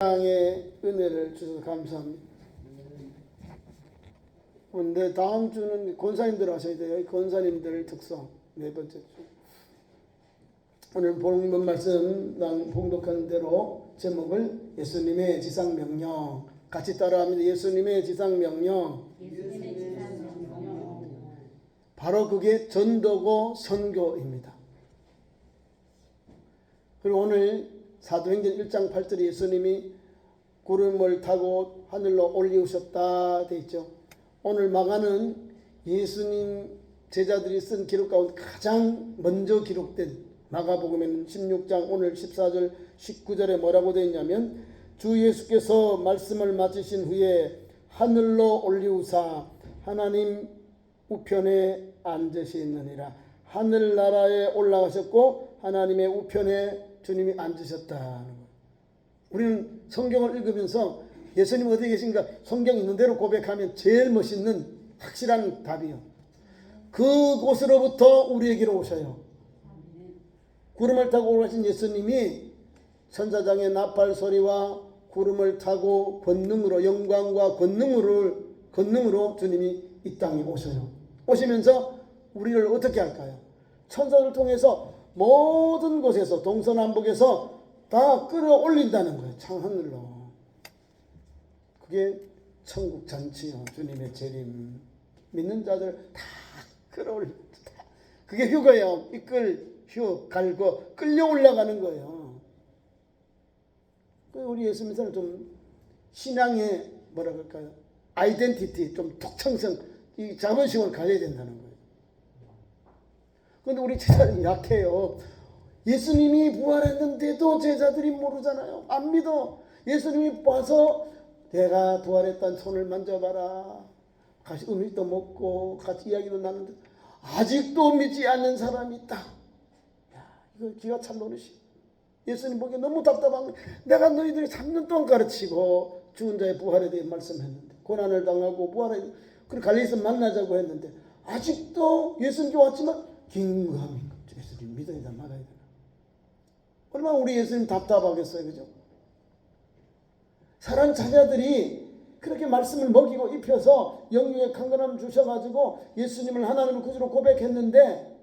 사랑의 은혜를 주셔서 감사합니다. 근데 다음 주는 권사님들 하셔야 돼요. 권사님들 특성 네 번째 주. 오늘 본문 말씀 난 봉독한 대로 제목을 예수님의 지상 명령 같이 따라합니다. 예수님의 지상 명령. 바로 그게 전도고 선교입니다. 그리고 오늘 사도행전 1장 8절에 예수님이 구름을 타고 하늘로 올리우셨다 돼 있죠. 오늘 마가는 예수님 제자들이 쓴 기록 가운데 가장 먼저 기록된 마가복음에는 16장 오늘 14절 19절에 뭐라고 되어 있냐면 주 예수께서 말씀을 마치신 후에 하늘로 올리우사 하나님 우편에 앉으시느니라. 하늘나라에 올라가셨고 하나님의 우편에 주님이 앉으셨다는 거예요. 우리는 성경을 읽으면서 예수님 어디 계신가 성경 있는 대로 고백하면 제일 멋있는 확실한 답이요. 그곳으로부터 우리에게로 오셔요. 구름을 타고 올라오신 예수님이 천사장의 나팔 소리와 구름을 타고 권능으로 영광과 권능으로 주님이 이 땅에 오셔요. 오시면서 우리를 어떻게 할까요? 천사를 통해서 모든 곳에서 동서남북에서 다 끌어올린다는 거예요. 창하늘로. 그게 천국 잔치요. 주님의 재림. 믿는 자들 다 끌어올린다. 그게 휴거예요. 갈고 끌려 올라가는 거예요. 우리 예수 믿는 사람 좀 신앙의 뭐라 그럴까요? 아이덴티티 좀 독창성 이 자존심을 가져야 된다는 거예요. 그런데 우리 제자들이 약해요. 예수님이 부활했는데도 제자들이 모르잖아요. 안 믿어. 예수님이 와서 내가 부활했다는 손을 만져봐라. 같이 음식도 먹고 같이 이야기도 나누는데 아직도 믿지 않는 사람이 있다. 야, 이거 기가 참 노릇이. 예수님 보기에 너무 답답한 거예요. 내가 너희들이 3년 동안 가르치고 죽은 자의 부활에 대해 말씀했는데 고난을 당하고 부활에 그리고 갈릴리에서 만나자고 했는데 아직도 예수님께 왔지만 긴감히 예수님 믿어야 되나 말아야 되나. 얼마나 우리 예수님 답답하겠어요. 그죠? 사랑 자녀들이 그렇게 말씀을 먹이고 입혀서 영육의 강건함을 주셔가지고 예수님을 하나님의 구주로 고백했는데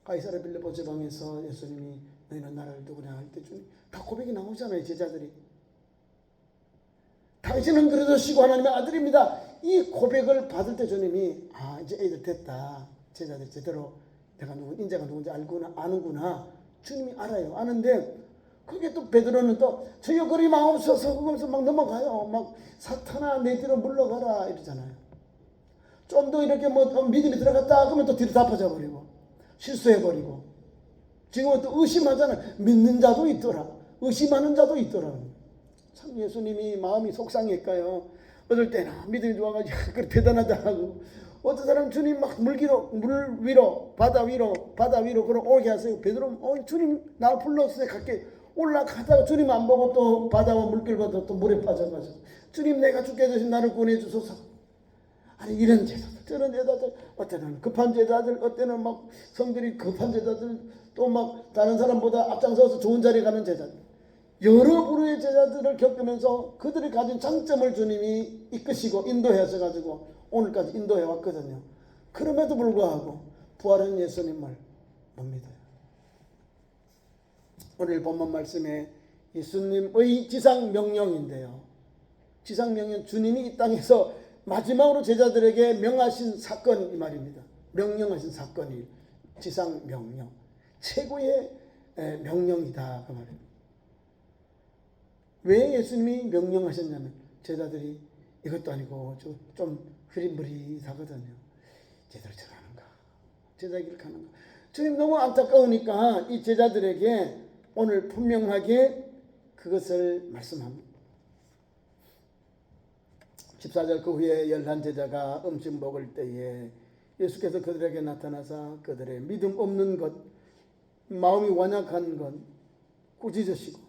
가이사랴 빌립보 지방에서 예수님이 너희는 나를 누구냐 할 때 주님 다 고백이 나오잖아요. 제자들이 당신은 그러시고 하나님의 아들입니다. 이 고백을 받을 때 주님이 이제 애들 됐다. 제자들 제대로 내가 인자가 누군지 아는구나. 주님이 알아요. 아는데 그게 또 베드로는 또 저여 그리 마옵소서 그러면서 막 넘어가요. 막 사탄아 내 뒤로 물러가라 이러잖아요. 좀 더 이렇게 믿음이 들어갔다 그러면 또 뒤로 다 빠져버리고 실수해버리고 지금은 또 의심하잖아요. 믿는 자도 있더라. 의심하는 자도 있더라. 참 예수님이 마음이 속상했까요. 어떨 때는 믿음이 좋아가지고 그래 대단하다 하고 어떤 사람 주님 막 물 위로 바다 위로 그럼 오게 하세요. 베드로 주님 나 불렀어요. 갈게 올라가다가 주님 안 보고 또 바다와 물길보다 또 물에 빠져가지고 주님 내가 죽게 되신 나를 구원해 주소서. 아니 이런 제자들 저런 제자들 어때는 급한 제자들 어때는 막 성질이 급한 제자들 또 막 다른 사람보다 앞장서서 좋은 자리에 가는 제자들 여러 부류의 제자들을 겪으면서 그들이 가진 장점을 주님이 이끄시고 인도해 하셔가지고 오늘까지 인도해 왔거든요. 그럼에도 불구하고 부활한 예수님을 못 믿어요. 오늘 본문 말씀에 예수님의 지상 명령인데요. 지상 명령 주님이 이 땅에서 마지막으로 제자들에게 명하신 사건 이 말입니다. 명령하신 사건이 지상 명령. 최고의 명령이다 그 말입니다. 왜 예수님이 명령하셨냐면 제자들이 이것도 아니고 좀 흐릿무릿하거든요. 제대로 저가는가 제자길 가는가. 주님 너무 안타까우니까 이 제자들에게 오늘 분명하게 그것을 말씀합니다. 14절 그 후에 11제자가 음식 먹을 때에 예수께서 그들에게 나타나사 그들의 믿음 없는 것 마음이 완약한 것 꾸짖으시고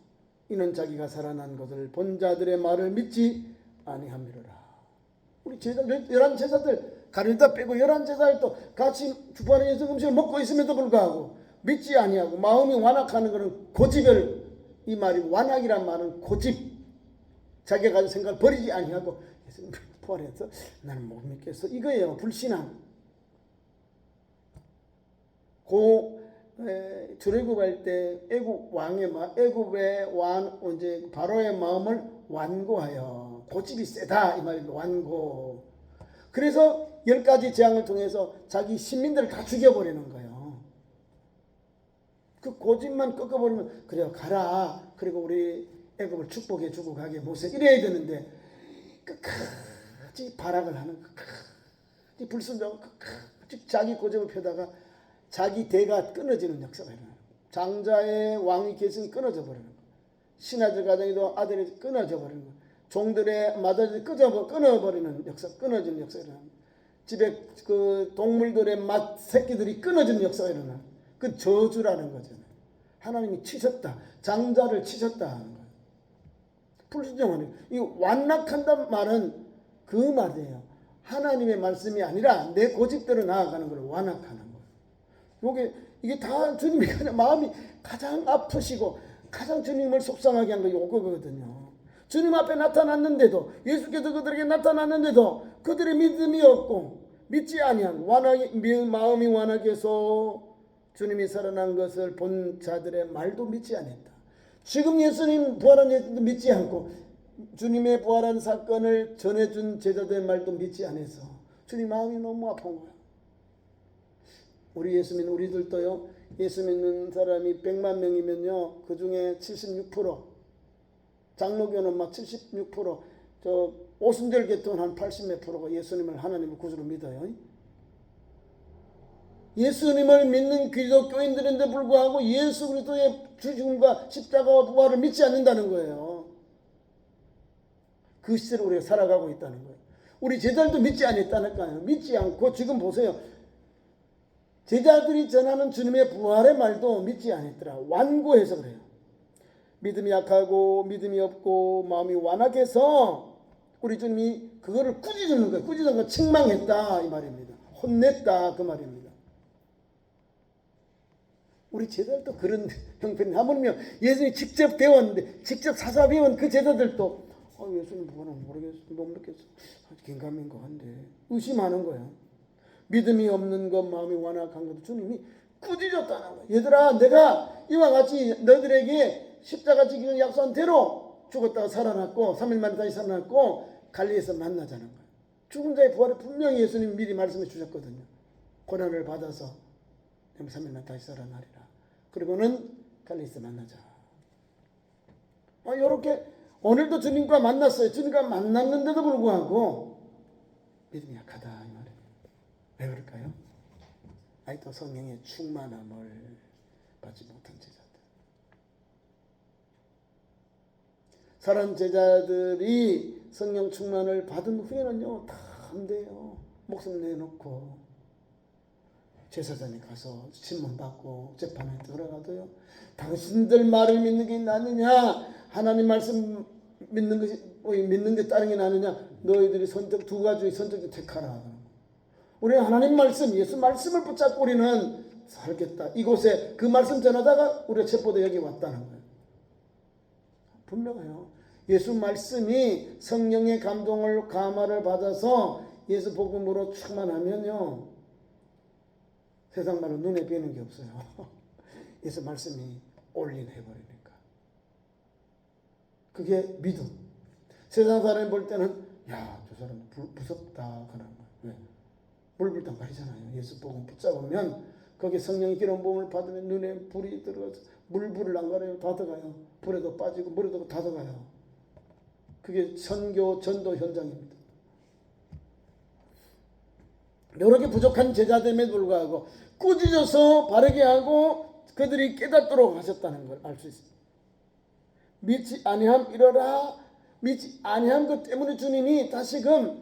이는 자기가 살아난 것을 본 자들의 말을 믿지 아니함이로라. 우리 제자들 11제자들 가리다 빼고 11제자들도 같이 부활의 예수 음식을 먹고 있음에도 불구하고 믿지 아니하고 마음이 완악하는 것은 고집을 이 말이 완악이란 말은 고집, 자기가 가진 생각을 버리지 아니하고 예수님 부활해서 나는 못 믿겠어 이거예요. 불신앙. 출애굽할 때 애굽의 왕 이제 바로의 마음을 완고하여, 고집이 세다 이 말입니다. 완고. 그래서 10가지 재앙을 통해서 자기 신민들을 다 죽여버리는 거예요. 그 고집만 꺾어버리면 그래요 가라, 그리고 우리 애굽을 축복해 주고 가게 모세 이래야 되는데 끝까지 발악을 하는, 끝까지 불순종하고 끝까지 자기 고집을 펴다가 자기 대가 끊어지는 역사가 일어나요. 장자의 왕위 계승이 끊어져 버리는 거예요. 신하들 가정에도 아들이 끊어져 버리는 거예요. 종들의 맏아들이 끊어버리는 역사, 끊어지는 역사가 일어나요. 집에 그 동물들의 맏 새끼들이 끊어지는 역사가 일어나요. 그 저주라는 거잖아요. 하나님이 치셨다, 장자를 치셨다 하는 거예요. 불순종하는, 이 완락한다는 말은 그 말이에요. 하나님의 말씀이 아니라 내 고집대로 나아가는 걸 완악하는 거예요. 이게 다 주님이 그냥 마음이 가장 아프시고 가장 주님을 속상하게 한 거 요거거든요. 주님 앞에 나타났는데도, 예수께서 그들에게 나타났는데도 그들의 믿음이 없고 믿지 아니한 마음이 완악해서 주님이 살아난 것을 본 자들의 말도 믿지 않았다. 지금 예수님 부활한 예수도 믿지 않고 주님의 부활한 사건을 전해준 제자들의 말도 믿지 않아서 주님 마음이 너무 아픈 거야. 우리 예수 믿는 우리들도요, 예수 믿는 사람이 100만 명이면요 그 중에 76%, 장로교는 막 76%, 저 오순절 계통은 한 80몇 프로가 예수님을 하나님을 구주로 믿어요. 예수님을 믿는 기독교인들인데 불구하고 예수 그리스도의 죽음과 십자가와 부활을 믿지 않는다는 거예요. 그 시대를 우리가 살아가고 있다는 거예요. 우리 제자들도 믿지 않았다니까요. 믿지 않고 지금 보세요. 제자들이 전하는 주님의 부활의 말도 믿지 않았더라. 완고해서 그래요. 믿음이 약하고 믿음이 없고 마음이 완악해서 우리 주님이 그거를 꾸짖는 거예요. 꾸짖는 거 책망했다 이 말입니다. 혼냈다 그 말입니다. 우리 제자들도 그런 형편이, 하물며 예수님이 직접 배웠는데, 직접 사사 배운 그 제자들도 예수님 그거는 모르겠어, 못 믿겠어, 긴가민 거 한데 의심하는 거예요. 믿음이 없는 것, 마음이 완악한 것도 주님이 꾸짖었다는 거예요. 얘들아, 내가 이와 같이 너희들에게 십자가 지기는 약속한 대로 죽었다가 살아났고 3일 만에 다시 살아났고 갈릴리에서 만나자는 거예요. 죽은 자의 부활을 분명히 예수님이 미리 말씀해 주셨거든요. 고난을 받아서 3일 만에 다시 살아나리라. 그리고는 갈릴리에서 만나자. 이렇게 오늘도 주님과 만났어요. 주님과 만났는데도 불구하고 믿음이 약하다 이 말이에요. 왜 그럴까요? 아직도 성령의 충만함을 받지 못한 제자들. 사람 제자들이 성령 충만을 받은 후에는요 다 한대요. 목숨 내놓고 제사장에 가서 신문받고 재판에 들어가도요, 당신들 말을 믿는 게 낫느냐, 하나님 말씀 믿는 게 다른 게 낫느냐, 너희들이 선택, 두 가지 선택을 택하라. 우리는 하나님 말씀, 예수 말씀을 붙잡고 우리는 살겠다. 이곳에 그 말씀 전하다가 우리가 체포돼 여기 왔다는 거예요. 분명해요. 예수 말씀이 성령의 감동을 감화를 받아서 예수 복음으로 충만하면요 세상 말로 눈에 뵈는 게 없어요. 예수 말씀이 올인해버리니까. 그게 믿음. 세상 사람이 볼 때는 야, 저 사람 무섭다 그러는 거예요. 왜? 물불단 가리잖아요. 예수 복음 붙잡으면 거기에 성령의 기름 부음을 받으면 눈에 불이 들어가서 물불을 안 가려요. 다 들어가요. 불에도 빠지고 물에도 다 들어가요. 그게 선교 전도 현장입니다. 여러 개 부족한 제자됨에도 불구하고 꾸짖어서 바르게 하고 그들이 깨닫도록 하셨다는 걸 알 수 있습니다. 믿지 아니함 이러라. 믿지 아니한 것 때문에 주님이 다시금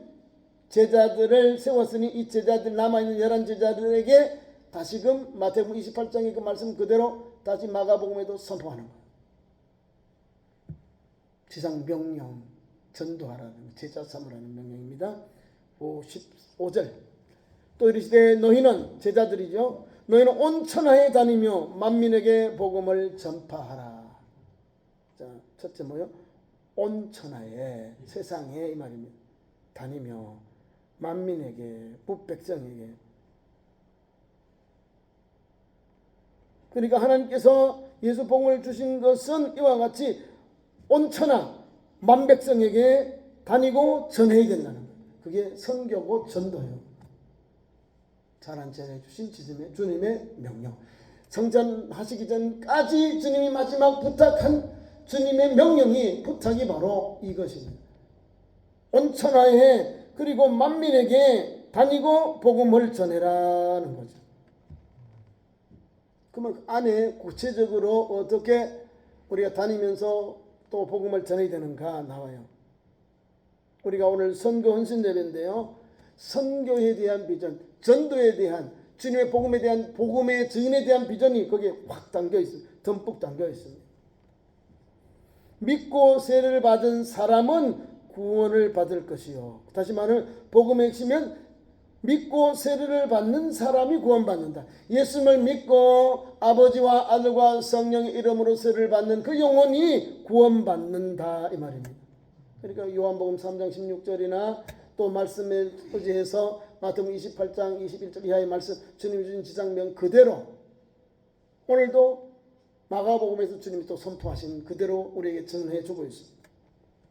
제자들을 세웠으니 이 제자들 남아있는 11제자들에게 다시금 마태복음 28장의 그 말씀 그대로 다시 마가복음에도 선포하는 거예요. 지상 명령 전도하라는 제자 삼으라는 명령입니다. 55절 또 이르시되 너희는 제자들이죠. 너희는 온 천하에 다니며 만민에게 복음을 전파하라. 자, 첫째 뭐요? 온 천하에 세상에 이 말입니다. 다니며 만민에게 북백성에게. 그러니까 하나님께서 예수 복음을 주신 것은 이와 같이 온 천하 만백성에게 다니고 전해야 된다는 거예요. 그게 선교고 전도예요. 잘한 전해 주신 주님의 명령. 성전하시기 전까지 주님이 마지막 부탁한 주님의 명령이 부탁이 바로 이것입니다. 온 천하에 그리고 만민에게 다니고 복음을 전해라는 거죠. 그러면 그 안에 구체적으로 어떻게 우리가 다니면서 또 복음을 전해야 되는가 나와요. 우리가 오늘 선교 헌신 예배인데요. 선교에 대한 비전, 전도에 대한 주님의 복음에 대한 복음의 증인에 대한 비전이 거기에 확 담겨 있습니다. 듬뿍 담겨 있습니다. 믿고 세례를 받은 사람은 구원을 받을 것이요. 다시 말하면 복음의 핵심은 믿고 세례를 받는 사람이 구원받는다. 예수님을 믿고 아버지와 아들과 성령의 이름으로 세례를 받는 그 영혼이 구원받는다 이 말입니다. 그러니까 요한복음 3장 16절이나 또 말씀에 의지해서 마태복음 28장 21절 이하의 말씀 주님이 주신 지상명 그대로 오늘도 마가복음에서 주님이 또 선포하신 그대로 우리에게 전해 주고 있습니다.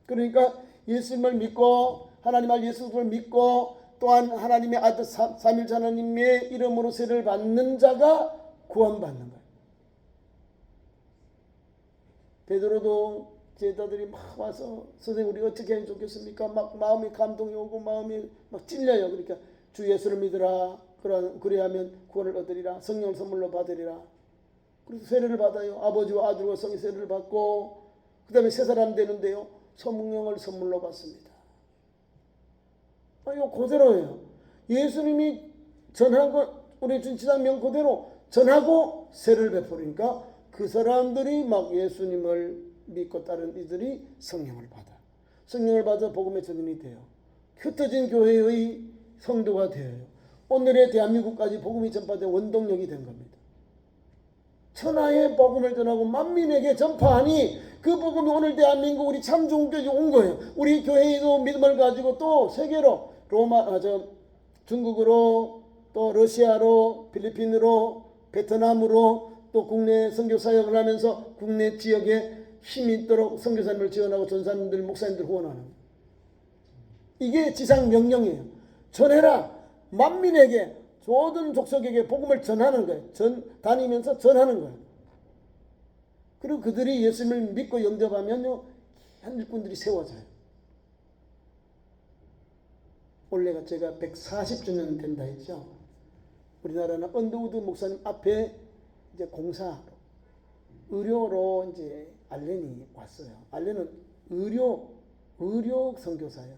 그러니까 예수님을 믿고 하나님 알 예수를 믿고 또한 하나님의 아들 삼일째 하나님의 이름으로 세례를 받는 자가 구원받는 거예요. 베드로도 제자들이 막 와서 선생님 우리 어떻게 하면 좋겠습니까? 막 마음이 감동이 오고 마음이 막 찔려요. 그러니까 주 예수를 믿으라. 그래야면 구원을 얻으리라. 성령을 선물로 받으리라. 그래서 세례를 받아요. 아버지와 아들과 성이 세례를 받고 그 다음에 새 사람 되는데요. 성령을 선물로 받습니다. 이거 그대로예요. 예수님이 전한 것 우리 준 지상명 그대로 전하고 세례를 베푸니까 그 사람들이 막 예수님을 믿고 따른 이들이 성령을 받아. 성령을 받아 복음의 증인이 돼요. 흩어진 교회의 성도가 되어요. 오늘의 대한민국까지 복음이 전파된 원동력이 된 겁니다. 천하에 복음을 전하고 만민에게 전파하니 그 복음이 오늘 대한민국 우리 참중교회에 온 거예요. 우리 교회도 믿음을 가지고 또 세계로 중국으로 또 러시아로 필리핀으로 베트남으로 또 국내 선교 사역을 하면서 국내 지역에 힘이 있도록 선교사님을 지원하고 전사님들 목사님들 후원하는 이게 지상 명령이에요. 전해라. 만민에게 모든 족속에게 복음을 전하는 거예요. 다니면서 전하는 거예요. 그리고 그들이 예수님을 믿고 영접하면요 한 일꾼들이 세워져요. 올해가 제가 140주년 된다 했죠. 우리나라는 언더우드 목사님 앞에 이제 공사 의료로 이제 알렌이 왔어요. 알렌은 의료 선교사예요.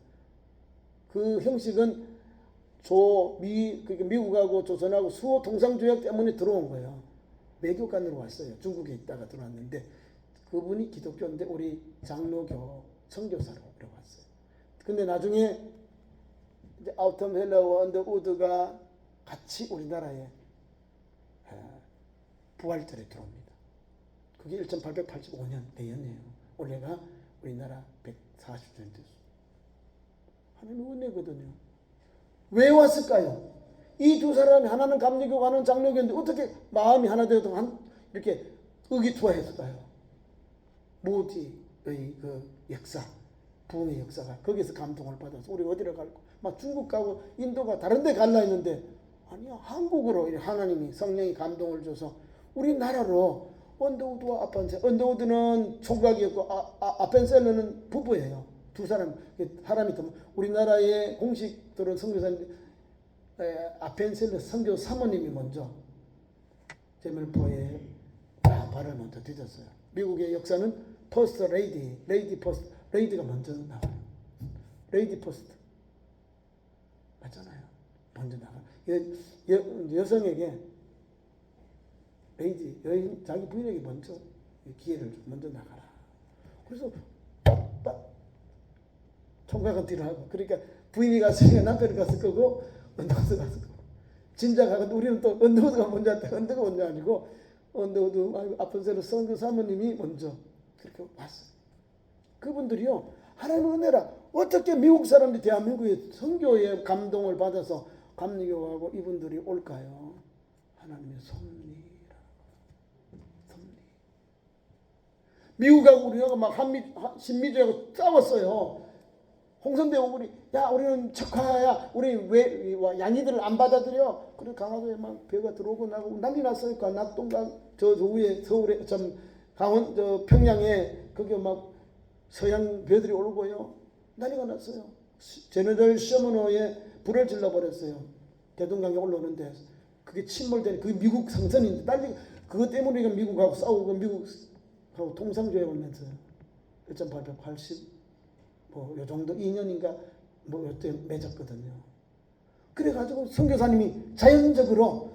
그 형식은 미국하고 조선하고 수호 통상조약 때문에 들어온 거예요. 매교관으로 왔어요. 중국에 있다가 들어왔는데 그분이 기독교인데 우리 장로교 선교사로 들어왔어요. 근데 나중에 이제 아우텀 헬러와 언더우드가 같이 우리나라에 부활절에 들어옵니다. 그게 1885년 내년이에요. 올해가 우리나라 140주년 됐어요. 하나님 은혜거든요. 왜 왔을까요? 이 두 사람이 하나는 감리교 하나는 장로교인데 어떻게 마음이 하나 되어서 이렇게 의기투합했을까요? 모디의 그 역사, 부흥의 역사가 거기서 감동을 받아서 우리 어디로 갈고 막 중국 가고 인도가 다른 데 갈라 했는데 아니야 한국으로 하나님이 성령이 감동을 줘서 우리나라로 언더우드와 아펜셀러 언더우드는 총각이었고 아펜셀러는 부부예요. 두 사람이 우리나라의 공식 들은 선교사님 아펜셀러 선교 사모님이 먼저 제멜포에 발을 먼저 뒤졌어요. 미국의 역사는 퍼스트 레이디 퍼스트 레이디가 먼저 나와요. 레이디 퍼스트 맞잖아요. 먼저 나가. 여성에게 레이디 자기 부인에게 먼저 기회를 먼저 나가라. 그래서 총각은 뒤로 하고 그러니까 부인이 갔으니까 남편이 갔을 거고 언더우드 갔을 거고 진짜 가는데 우리는 또 언더우드가 먼저 왔다. 언더우드가 먼저 아니고 언더우드 아펜셀러 선교 사모님이 먼저 그렇게 왔어요. 그분들이요, 하나님의 은혜라 어떻게 미국 사람들이 대한민국의 선교에 감동을 받아서 감리교하고 이분들이 올까요? 하나님의 섭리라. 섭리. 미국하고 우리가 막 신미주하고 싸웠어요. 홍성대 오군이 야 우리는 척화야 우리 왜 양이들을 안 받아들여. 그래 강화도에 막 배가 들어오고 나고 난리 났어요. 낙동강 저 위에 서울에 참 강원 저 평양에 거기 막 서양 배들이 오르고요. 난리가 났어요. 제너럴 셔먼호에 불을 질러버렸어요. 대동강에 올라오는데 그게 침몰되는 그게 미국 상선인데 난리 그것 때문에 미국하고 싸우고 미국하고 통상조회 오면서 1,880 뭐 요 정도 2년인가 뭐 요때 맺었거든요. 그래가지고 선교사님이 자연적으로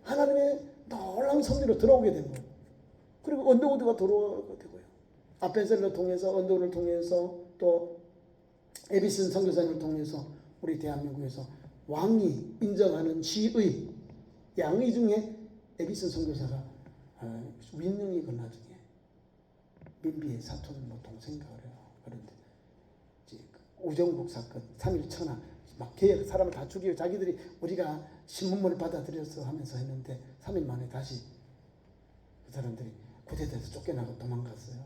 하나님의 놀라운 섭리로 들어오게 된 거예요. 그리고 언더우드가 들어오게 되고요. 아펜셀러 통해서 언더우드를 통해서 또 에비슨 선교사님을 통해서 우리 대한민국에서 왕이 인정하는 시의 양의 중에 에비슨 선교사가 윈능이건 나중에 민비의 사촌 뭐 동생인가 그래요. 그런데 우정국 사건, 3.1 천하 막 계획 사람을 다 죽이고 자기들이 우리가 신문문을 받아들여서 하면서 했는데 3일 만에 다시 그 사람들이 구대대에서 쫓겨나고 도망갔어요.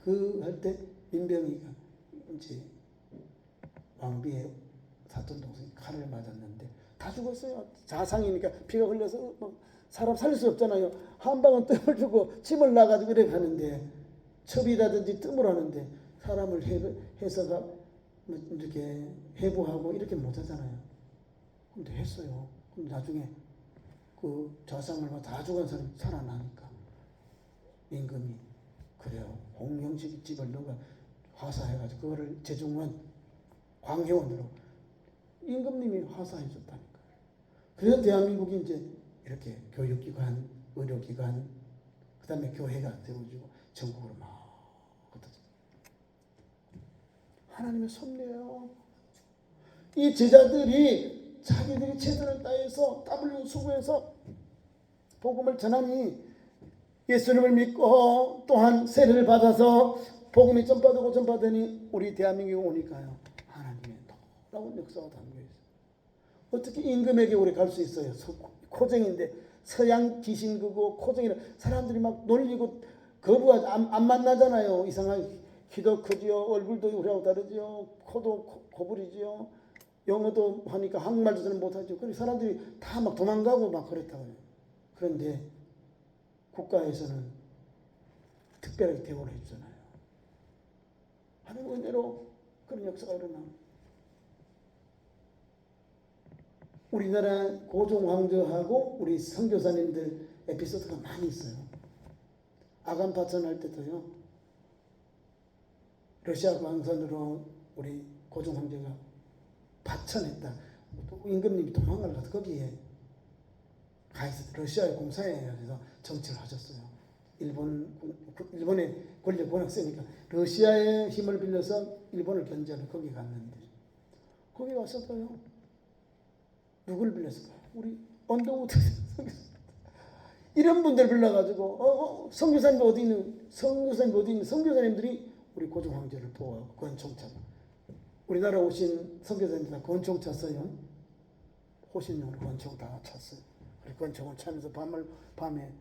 그 할 때 민병이가 이제 왕비의 사촌 동생이 칼을 맞았는데 다 죽었어요. 자상이니까 피가 흘려서 막 사람 살릴 수 없잖아요. 한 방은 뜸을 주고 침을 놔가지고 이렇게 하는데 첩이라든지 뜸을 하는데 사람을 해서가 이렇게 해부하고 이렇게 못하잖아요. 근데 했어요. 근데 나중에 그 좌상을 다 죽은 사람이 살아나니까 임금이 그래요. 홍영식 집을 누가 화사해가지고 그거를 제중원 광해원으로 임금님이 화사해줬다니까. 그래서 대한민국이 이제 이렇게 교육기관, 의료기관, 그 다음에 교회가 세워지고 전국으로 막 흩어져. 하나님의 섭리예요. 이 제자들이 자기들이 최선을 다해서 땀을 수고해서 복음을 전하니 예수님을 믿고 또한 세례를 받아서 복음이 전파되니 우리 대한민국에 오니까요. 하나님의 놀라운 역사가 담겨 있어요. 어떻게 임금에게 우리 갈 수 있어요? 코쟁인데 서양 귀신그고 코쟁이라 사람들이 막 놀리고 거부하지 안 만나잖아요. 이상하게 키도 크지요. 얼굴도 우리하고 다르지요. 코도 고부리지요. 영어도 하니까 한국말도 잘 못하죠. 그래서 사람들이 다 막 도망가고 막 그랬다고요. 그런데 국가에서는 특별하게 대우를 해주잖아요. 하나님 은혜로 그런 역사가 일어나. 우리나라 고종 황제하고 우리 선교사님들 에피소드가 많이 있어요. 아간 파천할 때도요. 러시아 광선으로 우리 고종 황제가 파천했다. 임금님이 도망을 가서 거기에 가서 러시아의 공사에 가서 정치를 하셨어요. 일본의 권력 워낙 세니까 러시아의 힘을 빌려서 일본을 견제하러 거기 갔는데 거기 왔었어요. 누굴 빌렸을까요? 우리 언더우드 이런 분들 불러가지고 선교사님 어디 있는 선교사님들이 우리 고종 황제를 보호하고 권총차 우리나라 오신 선교사님들 다 권총 찼어요. 호신용으로 권총 다 찼어요. 우리 권총을 차면서 밤에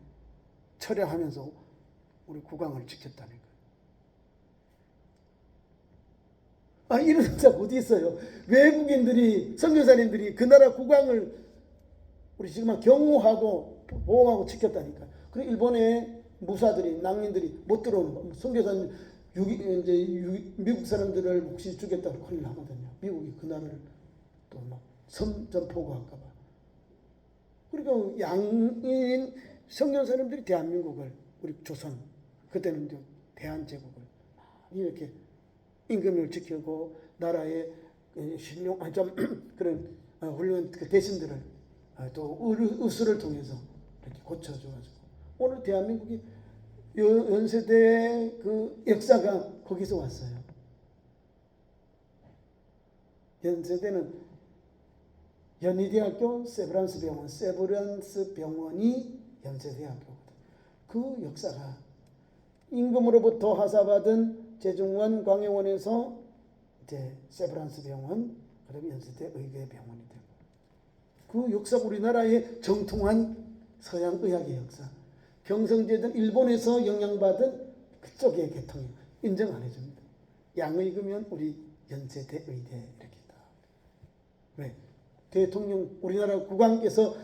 철야하면서 우리 국왕을 지켰다니까요. 이런 자 어디 있어요? 외국인들이 선교사님들이 그 나라 국왕을 우리 지금 경호하고 보호하고 지켰다니까. 그리고 일본의 무사들이 낭민들이 못 들어오는 거. 선교사님 미국 사람들을 혹시 죽였다고 큰일 나거든요. 미국이 그 나라를 또 막 선전포고할까 봐. 그러니까 양인 선교사님들이 대한민국을 우리 조선 그때는 이제 대한제국을 이렇게 임금을 지키고 나라의 신용 좀 그런 훌륭한 그 대신들을 또 의술을 통해서 이렇게 고쳐줘가지고 오늘 대한민국이 연세대의 그 역사가 거기서 왔어요. 연세대는 연희대학교 세브란스 병원이 연세대학교거든. 그 역사가 임금으로부터 하사받은 제중원 광해원에서 이제 세브란스 병원, 그다음에 연세대 의대 병원이 되고, 그 역사 우리나라의 정통한 서양 의학의 역사, 경성제든 일본에서 영향받은 그쪽의 계통이 인정 안 해줍니다. 양의그면 우리 연세대 의대 이렇게 다. 왜? 대통령 우리나라 국왕께서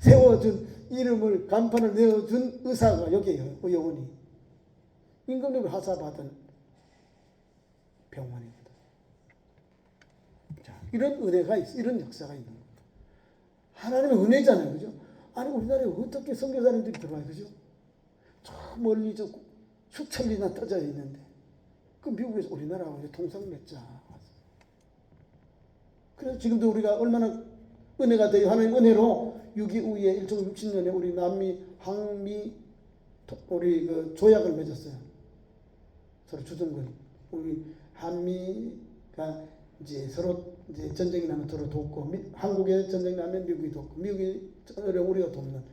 세워준 이름을 간판을 내어준 의사가 여기에요. 의원이 임금님을 하사받은 병원입니다. 자, 이런 은혜가 있어, 이런 역사가 있는 겁니다. 하나님의 은혜잖아요, 그죠? 아니 우리나라에 어떻게 선교사님들이 들어와요, 그죠? 저 멀리 저 수천리나 떠져 있는데 그 미국에서 우리나라하고 통상 맺자. 그래서 지금도 우리가 얼마나 은혜가 돼요. 하나님 은혜로 6.25 이후에 1960년에 우리 남미, 항미 우리 그 조약을 맺었어요. 서로 주둔군. 우리 한미가 이제 서로 이제 전쟁이 나면 서로 돕고, 한국에 전쟁이 나면 미국이 돕고, 미국이 어려우면 우리가 돕는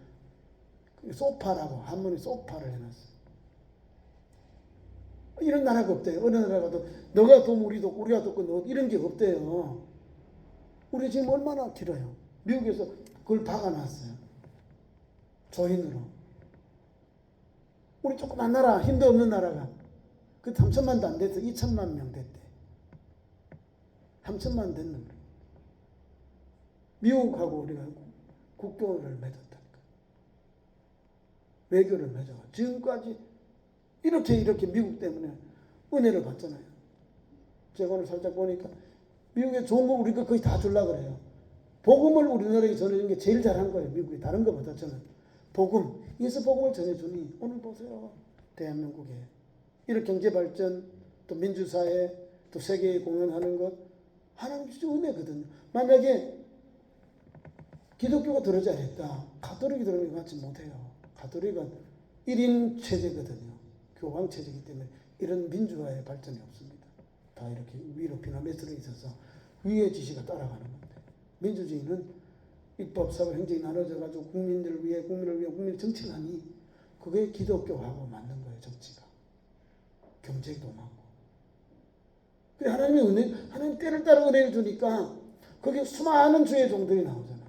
소파라고 한문에 소파를 해놨어요. 이런 나라가 없대요. 어느 나라가도 너가 돕고 우리 돕고 우리가 돕고 너 이런 게 없대요. 우리 지금 얼마나 길어요. 미국에서 그걸 박아놨어요. 조인으로. 우리 조그만 나라, 힘도 없는 나라가 그 3천만도 안 됐어. 2천만 명 됐대. 3천만 됐는 거예요. 미국하고 우리가 국교를 맺었다니까. 외교를 맺어. 지금까지 이렇게 미국 때문에 은혜를 받잖아요. 제가 오늘 살짝 보니까 미국에 좋은 거 우리가 거의 다 주려고 그래요. 복음을 우리나라에 전해주는 게 제일 잘한 거예요. 미국이. 다른 것보다 저는. 복음. 예수 복음을 전해주니 오늘 보세요. 대한민국에. 이런 경제발전, 또 민주사회, 또 세계에 공연하는 것. 하나님 주신 은혜거든요. 만약에 기독교가 더 잘했다. 가톨릭이 들어오면 같이 못해요. 가톨릭은 1인 체제거든요. 교황 체제이기 때문에 이런 민주화의 발전이 없습니다. 다 이렇게 위로 피라미드로 있어서 위의 지시가 따라가는 건데, 민주주의는 입법, 사법, 행정이 나눠져가지고 국민을 위해 국민을 정치하니 그게 기독교하고 맞는 거예요. 정치가. 경제도 맞고. 하나님의 은혜, 하나님 때를 따라 은혜를 주니까 거기에 수많은 주의 종들이 나오잖아요.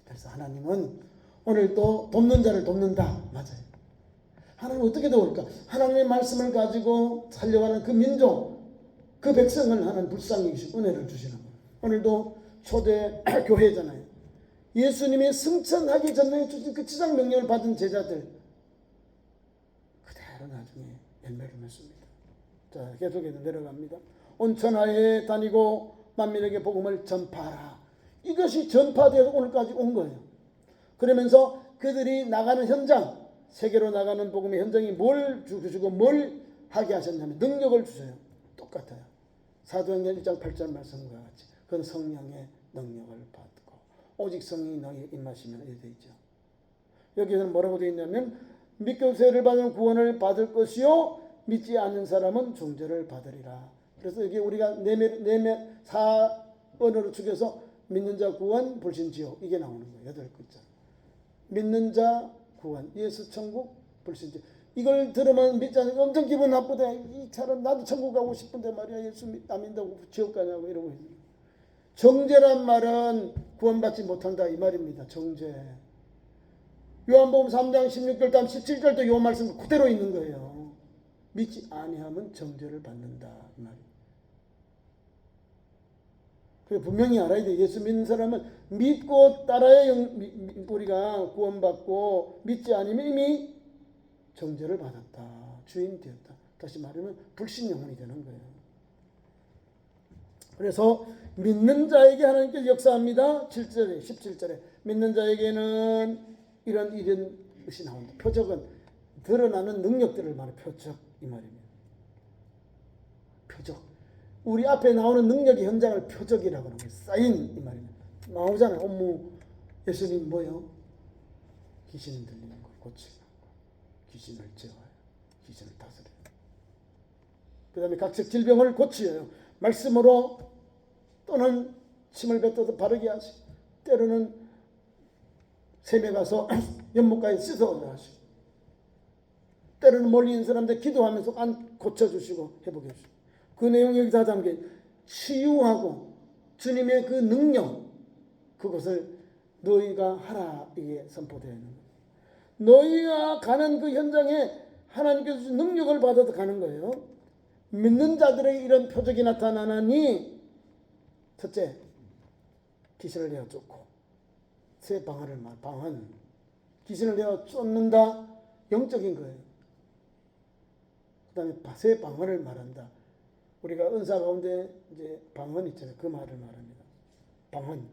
그래서 하나님은 오늘 또 돕는 자를 돕는다. 맞아요. 하나님 어떻게 도울까? 하나님의 말씀을 가지고 살려가는 그 민족, 그 백성을 하나님 불쌍히 여기시고 은혜를 주시는 거예요. 오늘도 초대 교회잖아요. 예수님이 승천하기 전에 주신 그 지상 명령을 받은 제자들 그대로 나중에 열매를 맺습니다. 자, 계속해서 내려갑니다. 온 천하에 다니고 만민에게 복음을 전파하라. 이것이 전파되어서 오늘까지 온 거예요. 그러면서 그들이 나가는 현장, 세계로 나가는 복음의 현장이 뭘 주시고 뭘 하게 하셨냐면 능력을 주세요. 똑같아요. 사도행전 1장 8절 말씀과 같이 그건 성령의 능력을 받고 오직 성령이 너희에 임하시면 이렇게 되어 있죠. 여기서는 뭐라고 되어 있냐면 믿고 세례를 받으면 구원을 받을 것이요 믿지 않는 사람은 중죄를 받으리라. 그래서 여기 우리가 사 언어로 축해서 믿는 자 구원 불신 지옥 이게 나오는 거예요. 8글자. 믿는 자 구원, 예수 천국, 불신 지옥. 이걸 들으면 믿지 않으면 엄청 기분 나쁘다. 이 사람 나도 천국 가고 싶은데 말이야. 예수 안 믿는다고 지옥 가냐고 이러고 있어요. 정죄란 말은 구원받지 못한다 이 말입니다. 정죄. 요한복음 3장 16절부터 17절도 요 말씀 그대로 있는 거예요. 믿지 아니하면 정죄를 받는다 이 말이에요. 분명히 알아야 돼. 예수 믿는 사람은 믿고 따라야 우리가 구원받고 믿지 않으면 이미 정죄를 받았다. 주인 되었다. 다시 말하면 불신 영혼이 되는 거예요. 그래서 믿는 자에게 하나님께서 역사합니다. 7절에 17절에 믿는 자에게는 이런 것이 나온다. 표적은 드러나는 능력들을 말해 표적 이 말입니다. 표적. 우리 앞에 나오는 능력의 현장을 표적이라고 하는 거예요. 사인 이 말입니다. 나오잖아요. 업무 예수님 뭐요? 귀신 들리는 걸 고치고 귀신을 제어해요. 귀신을 다스려요. 그 다음에 각색 질병을 고치어요. 말씀으로 또는 침을 뱉어서 바르게 하시고 때로는 샘에 가서 연못가에 씻어오게 하시고 때로는 멀리 있는 사람들 기도하면서 고쳐주시고 회복해 주시고 그 내용이 여기 다 담겨 치유하고 주님의 그 능력 그것을 너희가 하라 이게 선포되어 있는 거예요. 너희가 가는 그 현장에 하나님께서 주신 능력을 받아서 가는 거예요. 믿는 자들에게 이런 표적이 나타나니 첫째 귀신을 내어 쫓고 새 방언을 방언 귀신을 내어 쫓는다 영적인 거예요. 그 다음에 새 방언을 말한다. 우리가 은사 가운데 이제 방언 있잖아요. 그 말을 말합니다. 방언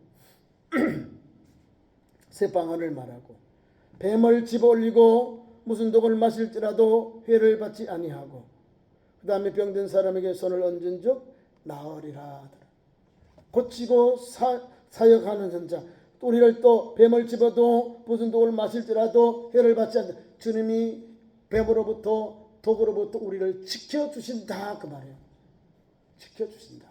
새 방언을 말하고 뱀을 집어올리고 무슨 독을 마실지라도 해를 받지 아니하고 그 다음에 병든 사람에게 손을 얹은 즉 나으리라. 고치고 사역하는 현장 우리를 또 뱀을 집어도 무슨 독을 마실지라도 해를 받지 않는다. 주님이 뱀으로부터 독으로부터 우리를 지켜주신다 그 말이에요. 지켜주신다.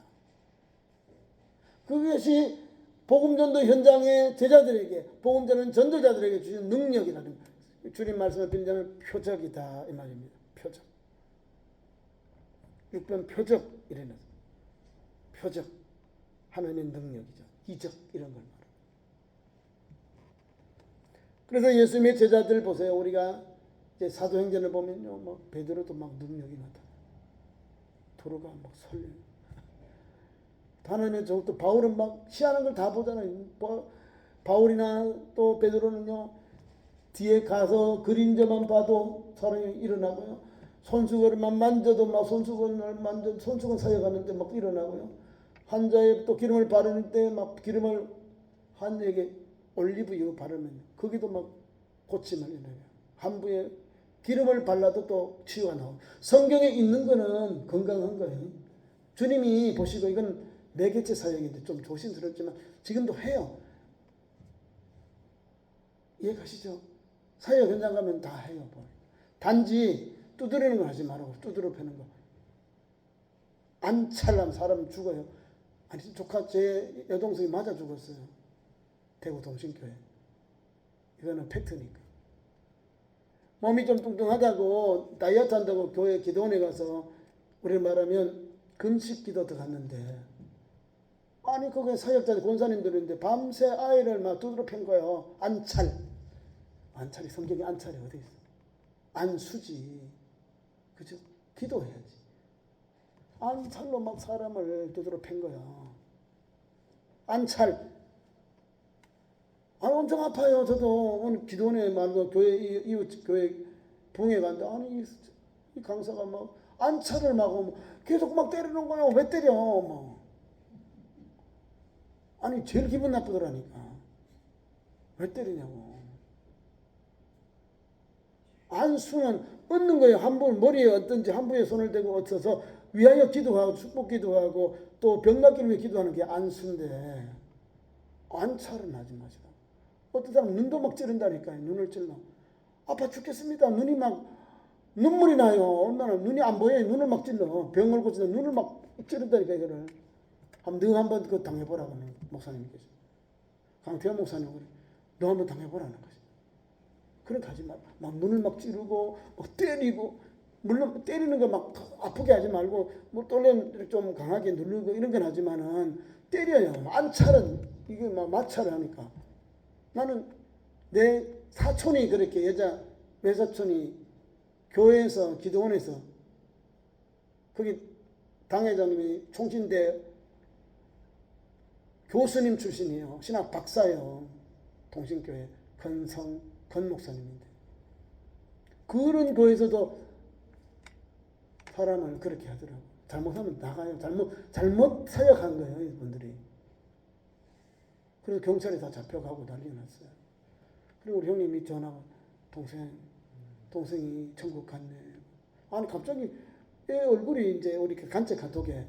그것이 복음전도 현장의 제자들에게 복음전은 전도자들에게 주신 능력이라는 거예요. 주님 말씀을 빌자면 표적이다 이 말입니다. 표적. 6번 표적 이래는 표적 하나님의 능력이죠. 이적 이런 걸 말합니다. 그래서 예수님의 제자들 보세요. 우리가 이제 사도행전을 보면요, 막 베드로도 막 능력이 나타나. 도로가 막 설레. 하나님의 또 바울은 막 시하는 걸 다 보잖아요. 바울이나 또 베드로는요 뒤에 가서 그림자만 봐도 사람이 일어나고요. 손수건만 만져도 막 손수건 사역하는데 막 일어나고요. 환자에 또 기름을 바르는 때 막 기름을 환자에게 올리브유 바르면 거기도 막 고침을 일어나요. 한 부에 기름을 발라도 또 치유가 나오고 성경에 있는 거는 건강한 거예요. 주님이 보시고 이건 매개체 사역인데 좀 조심스럽지만 지금도 해요. 이해 가시죠? 사역 현장 가면 다 해요. 단지 두드리는 거 하지 말고 두드려 패는 거. 안찰람 사람 죽어요. 아니 조카 제 여동생이 맞아 죽었어요. 대구 동신교회. 이거는 팩트니까. 몸이 좀 뚱뚱하다고 다이어트 한다고 교회 기도원에 가서 우리 말하면 금식 기도 들어갔는데 아니 거기에 사역자 권사님들인데 밤새 아이를 막 두드려 팬 거예요. 안찰이 성경에 안찰이 어디 있어? 안수지. 그죠? 기도해야지. 안찰로 막 사람을 두드려 팬 거야. 안찰. 아니 엄청 아파요. 저도 오늘 기도원에 말고 교회 이웃 교회 붕에 갔는데 아니 이 강사가 막 안찰을 막 계속 막 때리는 거예요. 왜 때려? 뭐. 아니 제일 기분 나쁘더라니까. 왜 때리냐고. 안수는 얻는 거예요. 한 분 머리에 얻든지 한 분에 손을 대고 얻어서 위하여 기도하고 축복 기도하고 또 병 낫기를 위해 기도하는 게 안수인데 안찰은 하지 마시라. 어떤 사람 눈도 막 찌른다니까요. 눈을 찔러. 아파 죽겠습니다. 눈이 막 눈물이 나요. 얼마나 눈이 안 보여요. 눈을 막 찔러. 병을 고치다 눈을 막 찌른다니까 이거를. 너 한번 그거 당해보라고 목사님께서. 강태환 목사님 그래. 너 한번 당해보라는 거지. 그렇게 하지 마. 막 눈을 막 찌르고 막 때리고 물론 때리는 거 막 아프게 하지 말고 뭐 또는 좀 강하게 누르고 이런 건 하지만은 때려요. 안찰은 이게 막 마찰을 하니까. 나는 내 사촌이 그렇게 여자 외사촌이 교회에서 기도원에서 거기 당회장님이 총신대 교수님 출신이에요. 신학 박사예요. 동신교회 건 목사님인데 그런 교회에서도 사람을 그렇게 하더라고. 잘못하면 나가요. 잘못 사역한 거예요. 이분들이. 그래서 경찰에 다 잡혀가고 난리 났어요. 그리고 우리 형님이 전화가 동생이 천국 갔네. 아니 갑자기 애 얼굴이 이제 우리 간체 카톡에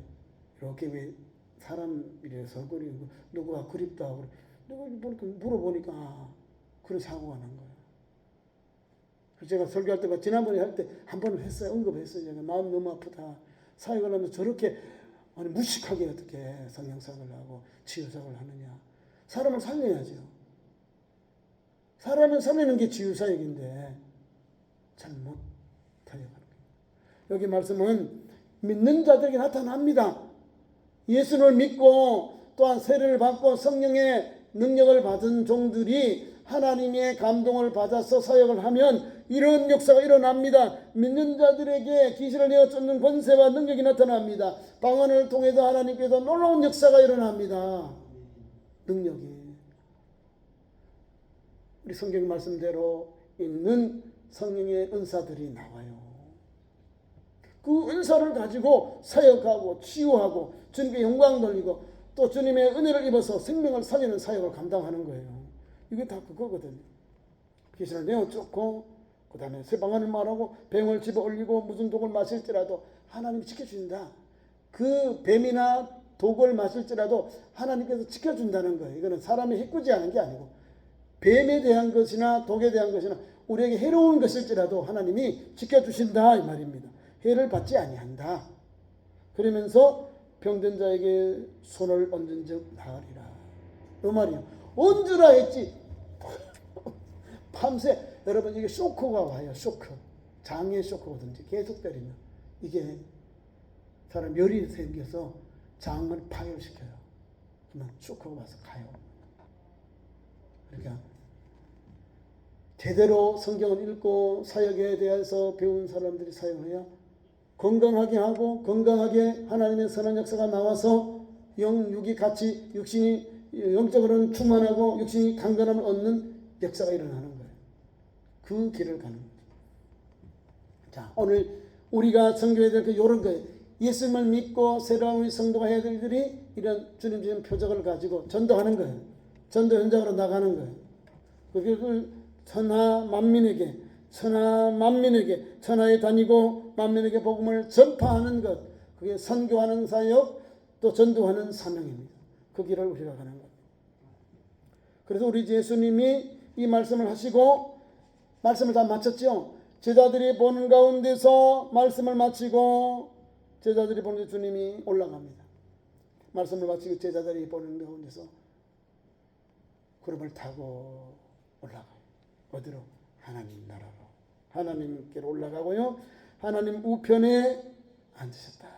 이렇게 왜 사람 이래서 얼굴이 누구가 그립다. 누구 물어보니까 그런 사고가 난 거예요. 그래서 제가 설교할 때가 지난번에 할 때 한 번은 했어요. 언급했어요. 제가 마음 너무 아프다. 사역을 하면서 저렇게 아니 무식하게 어떻게 성경사역을 하고 치유사역을 하느냐. 사람을 살려야죠. 사람을 살리는 게 치유사역인데 잘못 여기 말씀은 믿는 자들에게 나타납니다. 예수를 믿고 또한 세례를 받고 성령의 능력을 받은 종들이 하나님의 감동을 받아서 사역을 하면 이런 역사가 일어납니다. 믿는 자들에게 귀신을 내어 쫓는 권세와 능력이 나타납니다. 방언을 통해서 하나님께서 놀라운 역사가 일어납니다. 능력이. 우리 성경 말씀대로 있는 성령의 은사들이 나와요. 그 은사를 가지고 사역하고 치유하고 주님께 영광 돌리고 또 주님의 은혜를 입어서 생명을 살리는 사역을 감당하는 거예요. 이게 다 그거거든요. 귀신을 내어 쫓고 그 다음에 새 방언을 말하고 뱀을 집어 올리고 무슨 독을 마실지라도 하나님이 지켜준다. 그 뱀이나 독을 마실지라도 하나님께서 지켜준다는 거예요. 이거는 사람이 해꾸지하는 게 아니고 뱀에 대한 것이나 독에 대한 것이나 우리에게 해로운 것일지라도 하나님이 지켜주신다 이 말입니다. 해를 받지 아니한다. 그러면서 병든 자에게 손을 얹은 즉 나으리라. 이 말이요. 얹으라 했지. 밤새 여러분 이게 쇼크가 와요. 쇼크. 장애 쇼크거든요. 계속 때리면 이게 사람 열이 생겨서 장을 파열시켜요. 그러면 쇼크가 와서 가요. 그러니까 제대로 성경을 읽고 사역에 대해서 배운 사람들이 사역해야 건강하게 하고 건강하게 하나님의 선한 역사가 나와서 영육이 같이 육신이 영적으로는 충만하고 육신이 강건함을 얻는 역사가 일어나는 거예요. 그 길을 가는 거죠. 자, 오늘 우리가 선교해야 될 그 이런 거예요. 예수님을 믿고 새로운 성도가 해야 될 일들이 이런 주님 주신 표적을 가지고 전도하는 거예요. 전도 현장으로 나가는 거예요. 그걸 천하 만민에게 천하에 다니고 만민에게 복음을 전파하는 것, 그게 선교하는 사역 또 전도하는 사명입니다. 그 길을 우리가 가는 것. 그래서 우리 예수님이 이 말씀을 하시고 말씀을 다 마쳤죠. 제자들이 보는 가운데서 말씀을 마치고 제자들이 보는 주님이 올라갑니다. 말씀을 마치고 제자들이 보는 가운데서 구름을 타고 올라가요. 어디로? 하나님 나라로. 하나님께로 올라가고요. 하나님 우편에 앉으셨다.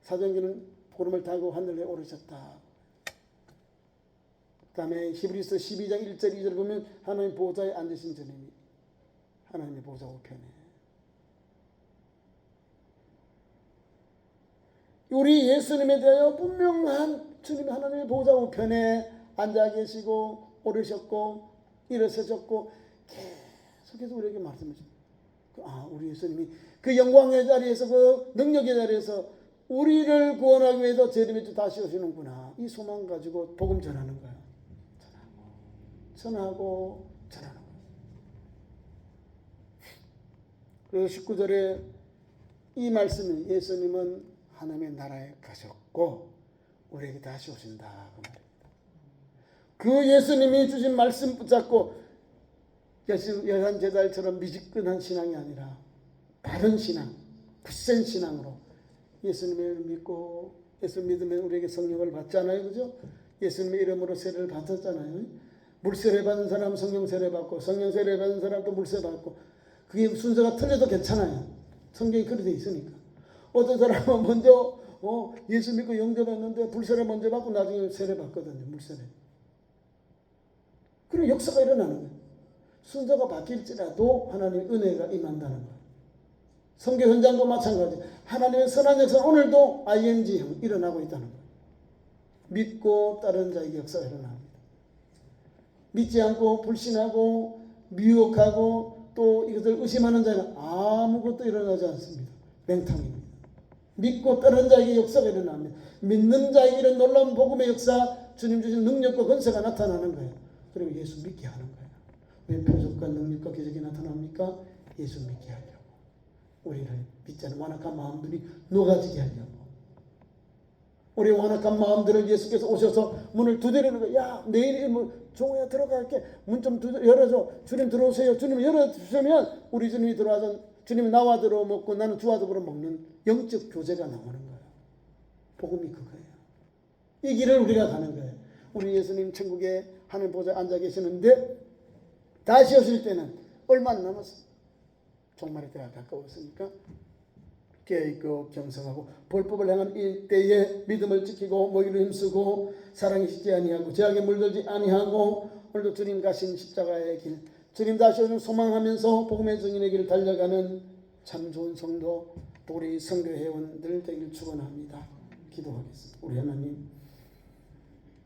사도행전은 구름을 타고 하늘에 오르셨다. 그 다음에 히브리서 12장 1절 2절 보면 하나님 보좌에 앉으신 주님이 하나님의 보좌 우편에. 우리 예수님에 대하여 분명한 주님이 하나님의 보좌 우편에 앉아 계시고 오르셨고 일어서셨고 계속해서 우리에게 말씀해 줍니다. 우리 예수님이 그 영광의 자리에서 그 능력의 자리에서 우리를 구원하기 위해서 재림에 다시 오시는구나. 이 소망 가지고 복음 전하는 거야. 전하고 전하는 거야. 그래서 19절에 이 말씀은 예수님은 하나님의 나라에 가셨고 우리에게 다시 오신다. 그 말입니다. 그 예수님이 주신 말씀 붙잡고 여한 제자들처럼 미지근한 신앙이 아니라 바른 신앙, 굳센 신앙으로 예수님을 믿고 예수 믿으면 우리에게 성령을 받잖아요. 그죠? 예수님의 이름으로 세례를 받았잖아요. 물세례 받은 사람 성령 세례 받고 성령 세례 받은 사람도 물세례 받고 그게 순서가 틀려도 괜찮아요. 성경이 그렇게 돼 있으니까. 어떤 사람은 먼저 예수 믿고 영접했는데 불세례 먼저 받고 나중에 세례 받거든요. 물세례. 그리고 역사가 일어나는 거예요. 순서가 바뀔지라도 하나님의 은혜가 임한다는 거예요. 선교 현장도 마찬가지. 하나님의 선한 역사는 오늘도 ING 일어나고 있다는 거예요. 믿고 따르는 자에게 역사가 일어납니다. 믿지 않고 불신하고 미혹하고 또 이것을 의심하는 자는 아무것도 일어나지 않습니다. 맹탕입니다. 믿고 따르는 자에게 역사가 일어납니다. 믿는 자에게 이런 놀라운 복음의 역사, 주님 주신 능력과 권세가 나타나는 거예요. 그리고 예수 믿게 하는 거예요. 왜 표적과 능력과 기적이 나타납니까? 예수 믿게 하려고. 우리를 믿지 않는 완악한 마음들이 녹아지게 하려고. 우리 완악한 마음들을 예수께서 오셔서 문을 두드리는 거예요. 야, 내일 종호야 들어갈게. 문 좀 열어줘. 주님 들어오세요. 주님 열어주시면 우리 주님이 들어와서 주님이 나와 들어 먹고 나는 주와 더불어 먹는 영적 교제가 나오는 거예요. 복음이 그거예요. 이 길을 우리가 가는 거예요. 우리 예수님 천국에 하늘 보좌에 앉아 계시는데 다시 오실 때는 얼마 안 남았어요. 종말의 때가 가까웠으니까 깨어있고 경성하고 볼법을 행한 이때에 믿음을 지키고 모기를 힘쓰고 사랑이 식지 아니하고 죄악에 물들지 아니하고 오늘도 주님 가신 십자가의 길, 주님 다시 오는 소망하면서 복음의 증인의 길을 달려가는 참 좋은 성도, 또 우리 선교 회원들 되길 축원합니다. 기도하겠습니다. 우리 하나님,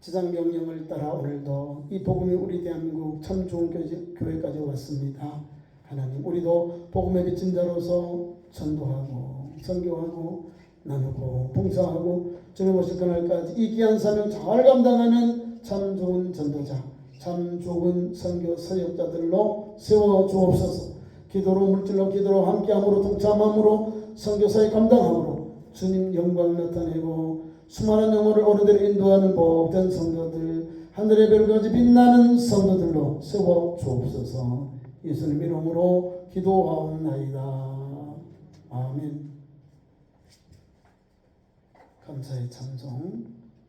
지상 명령을 따라 오늘도 이 복음이 우리 대한민국 참 좋은 교회까지 왔습니다. 하나님, 우리도 복음의 빛인 자로서 전도하고 선교하고 나누고 봉사하고 주님 오실 그날까지 이 귀한 사명 잘 감당하는 참 좋은 전도자, 참 좋은 선교 사역자들로 세워 주옵소서. 기도로 물질로 기도로 함께함으로 동참함으로 선교사의 감당함으로 주님 영광 나타내고 수많은 영혼을 옳은 인도하는 복된 성도들, 하늘의 별같이 빛나는 성도들로 세워 주옵소서. 예수님 이름으로 기도하옵나이다. 아멘. 감사의 찬송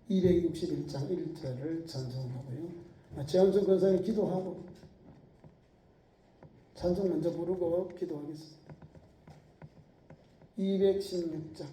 261장 1절을 찬송하고요. 최원순 권사님 기도하고 찬송 먼저 부르고 기도하겠습니다. 216장